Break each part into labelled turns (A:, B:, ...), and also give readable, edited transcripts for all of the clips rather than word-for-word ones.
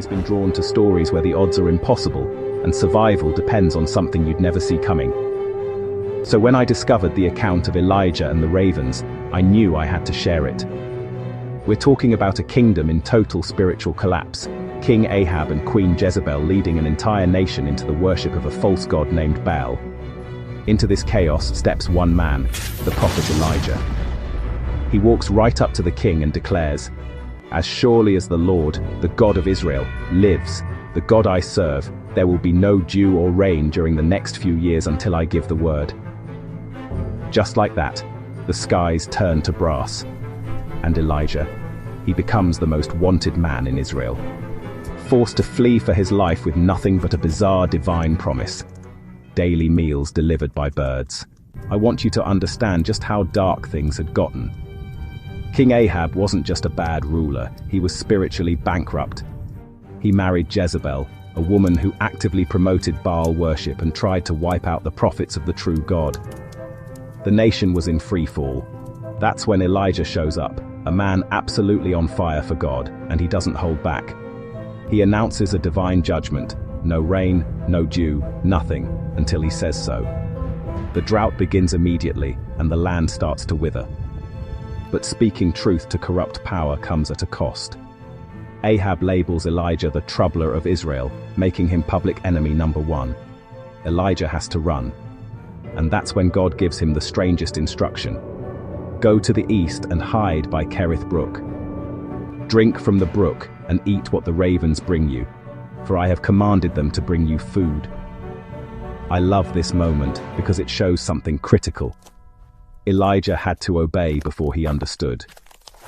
A: always been drawn to stories where the odds are impossible and survival depends on something you'd never see coming. So when I discovered the account of Elijah and the ravens, I knew I had to share it. We're talking about a kingdom in total spiritual collapse, King Ahab and Queen Jezebel leading an entire nation into the worship of a false god named Baal. Into this chaos steps one man, the prophet Elijah. He walks right up to the king and declares, "As surely as the Lord, the God of Israel, lives, the God I serve, there will be no dew or rain during the next few years until I give the word." Just like that, the skies turn to brass. And Elijah, he becomes the most wanted man in Israel. Forced to flee for his life with nothing but a bizarre divine promise. Daily meals delivered by birds. I want you to understand just how dark things had gotten. King Ahab wasn't just a bad ruler, he was spiritually bankrupt. He married Jezebel, a woman who actively promoted Baal worship and tried to wipe out the prophets of the true God. The nation was in free fall. That's when Elijah shows up, a man absolutely on fire for God, and he doesn't hold back. He announces a divine judgment, no rain, no dew, nothing, until he says so. The drought begins immediately, and the land starts to wither. But speaking truth to corrupt power comes at a cost. Ahab labels Elijah the troubler of Israel, making him public enemy number one. Elijah has to run. And that's when God gives him the strangest instruction. Go to the east and hide by Kerith Brook. Drink from the brook and eat what the ravens bring you, for I have commanded them to bring you food. I love this moment because it shows something critical. Elijah had to obey before he understood.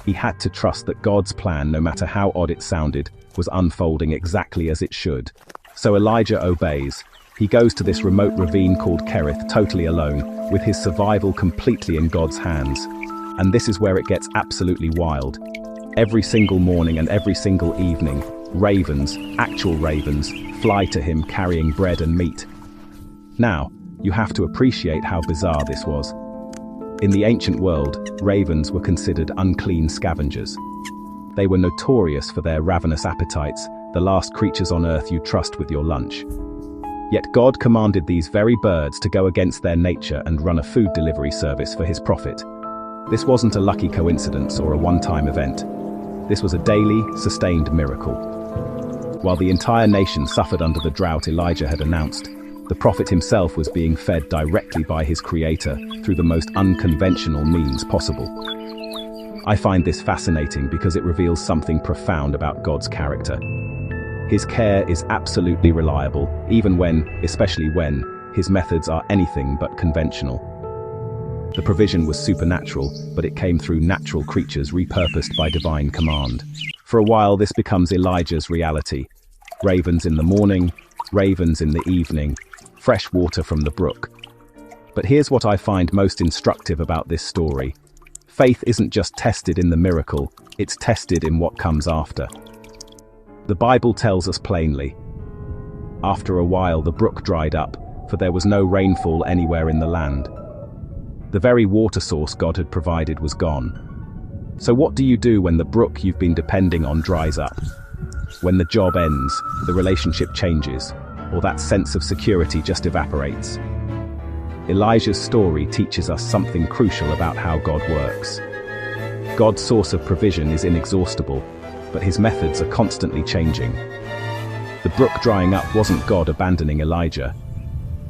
A: He had to trust that God's plan, no matter how odd it sounded, was unfolding exactly as it should. So Elijah obeys. He goes to this remote ravine called Kerith totally alone, with his survival completely in God's hands. And this is where it gets absolutely wild. Every single morning and every single evening, ravens, actual ravens, fly to him carrying bread and meat. Now, you have to appreciate how bizarre this was. In the ancient world, ravens were considered unclean scavengers. They were notorious for their ravenous appetites, the last creatures on earth you trust with your lunch. Yet God commanded these very birds to go against their nature and run a food delivery service for his prophet. This wasn't a lucky coincidence or a one-time event. This was a daily, sustained miracle. While the entire nation suffered under the drought Elijah had announced, the prophet himself was being fed directly by his creator through the most unconventional means possible. I find this fascinating because it reveals something profound about God's character. His care is absolutely reliable, even when, especially when, his methods are anything but conventional. The provision was supernatural, but it came through natural creatures repurposed by divine command. For a while, this becomes Elijah's reality. Ravens in the morning, ravens in the evening, fresh water from the brook. But here's what I find most instructive about this story. Faith isn't just tested in the miracle, it's tested in what comes after. The Bible tells us plainly. After a while the brook dried up, for there was no rainfall anywhere in the land. The very water source God had provided was gone. So what do you do when the brook you've been depending on dries up? When the job ends, the relationship changes, or that sense of security just evaporates? Elijah's story teaches us something crucial about how God works. God's source of provision is inexhaustible, but his methods are constantly changing. The brook drying up wasn't God abandoning Elijah.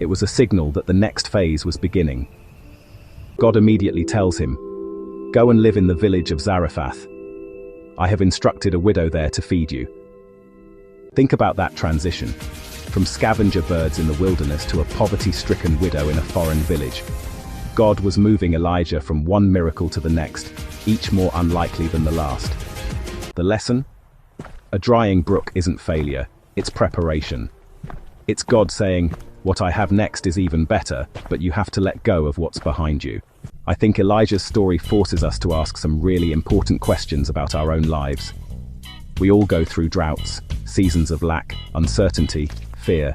A: It was a signal that the next phase was beginning. God immediately tells him, "Go and live in the village of Zarephath. I have instructed a widow there to feed you." Think about that transition, from scavenger birds in the wilderness to a poverty-stricken widow in a foreign village. God was moving Elijah from one miracle to the next, each more unlikely than the last. The lesson? A drying brook isn't failure, it's preparation. It's God saying, "What I have next is even better, but you have to let go of what's behind you." I think Elijah's story forces us to ask some really important questions about our own lives. We all go through droughts, seasons of lack, uncertainty, fear.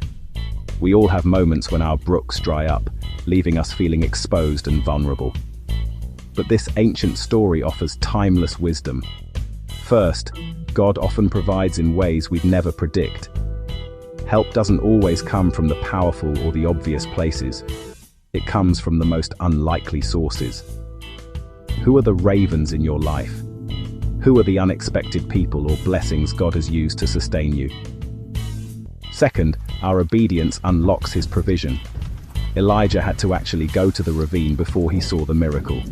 A: We all have moments when our brooks dry up, leaving us feeling exposed and vulnerable. But this ancient story offers timeless wisdom. First, God often provides in ways we'd never predict. Help doesn't always come from the powerful or the obvious places. It comes from the most unlikely sources. Who are the ravens in your life? Who are the unexpected people or blessings God has used to sustain you? Second, our obedience unlocks his provision. Elijah had to actually go to the ravine before he saw the miracle.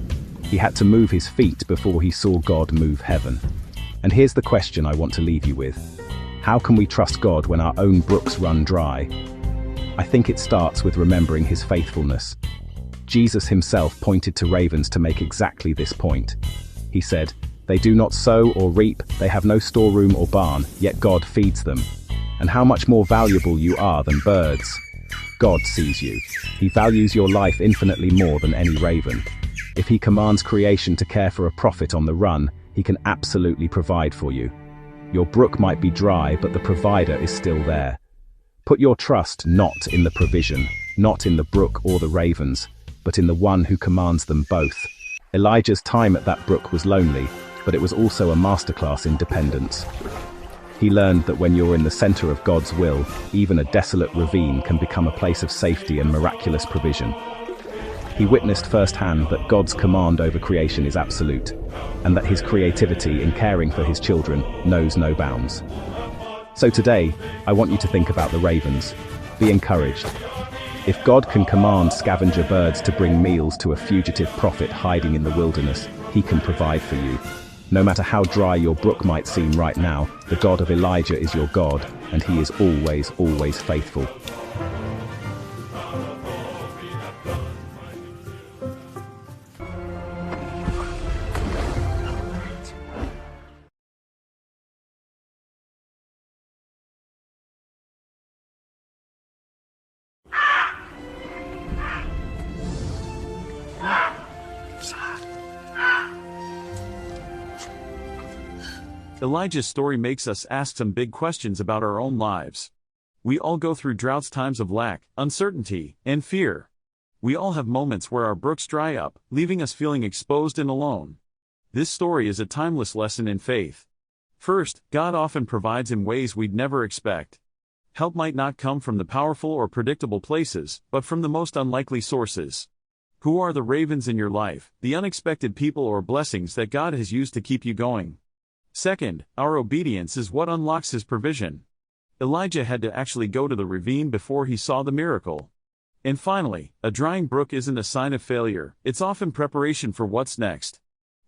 A: He had to move his feet before he saw God move heaven. And here's the question I want to leave you with. How can we trust God when our own brooks run dry? I think it starts with remembering his faithfulness. Jesus himself pointed to ravens to make exactly this point. He said, "They do not sow or reap, they have no storeroom or barn, yet God feeds them. And how much more valuable you are than birds." God sees you. He values your life infinitely more than any raven. If he commands creation to care for a prophet on the run, he can absolutely provide for you. Your brook might be dry, but the provider is still there. Put your trust not in the provision, not in the brook or the ravens, but in the one who commands them both. Elijah's time at that brook was lonely, but it was also a masterclass in dependence. He learned that when you're in the center of God's will, even a desolate ravine can become a place of safety and miraculous provision. He witnessed firsthand that God's command over creation is absolute, and that his creativity in caring for his children knows no bounds. So today, I want you to think about the ravens. Be encouraged. If God can command scavenger birds to bring meals to a fugitive prophet hiding in the wilderness, he can provide for you. No matter how dry your brook might seem right now, the God of Elijah is your God, and he is always, always faithful.
B: Elijah's story makes us ask some big questions about our own lives. We all go through droughts, times of lack, uncertainty, and fear. We all have moments where our brooks dry up, leaving us feeling exposed and alone. This story is a timeless lesson in faith. First, God often provides in ways we'd never expect. Help might not come from the powerful or predictable places, but from the most unlikely sources. Who are the ravens in your life, the unexpected people or blessings that God has used to keep you going? Second, our obedience is what unlocks his provision. Elijah had to actually go to the ravine before he saw the miracle. And finally, a drying brook isn't a sign of failure, it's often preparation for what's next.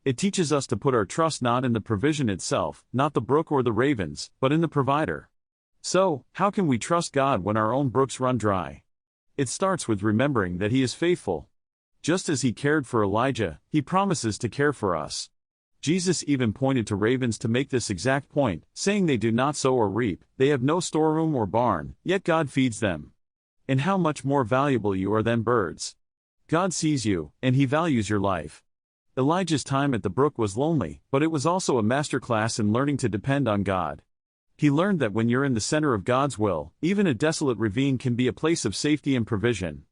B: It teaches us to put our trust not in the provision itself, not the brook or the ravens, but in the provider. So, how can we trust God when our own brooks run dry? It starts with remembering that he is faithful. Just as he cared for Elijah, he promises to care for us. Jesus even pointed to ravens to make this exact point, saying they do not sow or reap, they have no storeroom or barn, yet God feeds them. And how much more valuable you are than birds. God sees you, and he values your life. Elijah's time at the brook was lonely, but it was also a masterclass in learning to depend on God. He learned that when you're in the center of God's will, even a desolate ravine can be a place of safety and provision.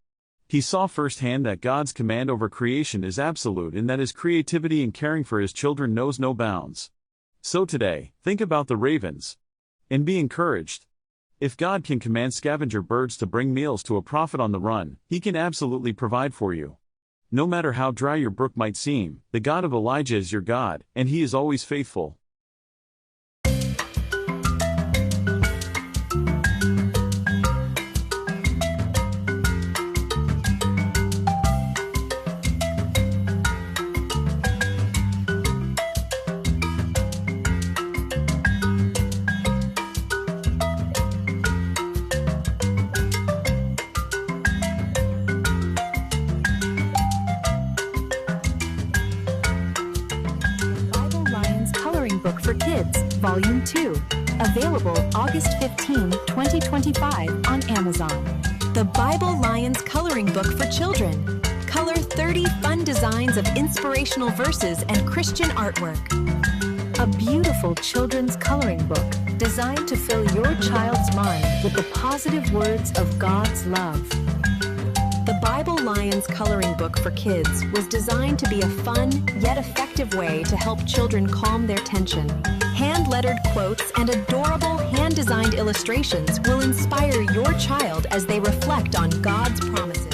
B: He saw firsthand that God's command over creation is absolute and that his creativity in caring for his children knows no bounds. So today, think about the ravens. And be encouraged. If God can command scavenger birds to bring meals to a prophet on the run, he can absolutely provide for you. No matter how dry your brook might seem, the God of Elijah is your God, and he is always faithful.
C: Book for Kids, Volume 2. Available August 15, 2025 on Amazon. The Bible Lions Coloring Book for Children. Color 30 fun designs of inspirational verses and Christian artwork. A beautiful children's coloring book designed to fill your child's mind with the positive words of God's love. The Bible Lions coloring book for kids was designed to be a fun yet effective way to help children calm their tension. Hand-lettered quotes and adorable hand-designed illustrations will inspire your child as they reflect on God's promises.